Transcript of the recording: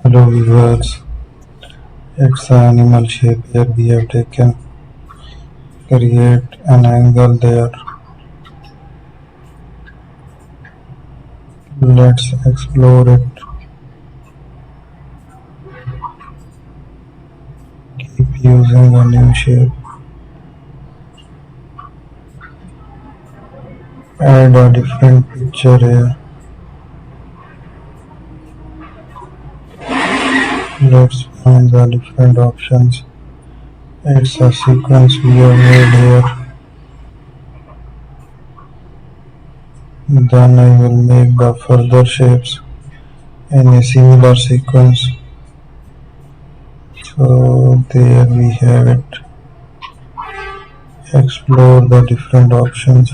Hello viewers, it's an animal shape here we have taken. Create an angle there. Let's explore it. Keep using a new shape. Add a different picture here. Let's find the different options. It's a sequence we have made here. Then I will make the further shapes in a similar sequence. So there we have it. Explore the different options.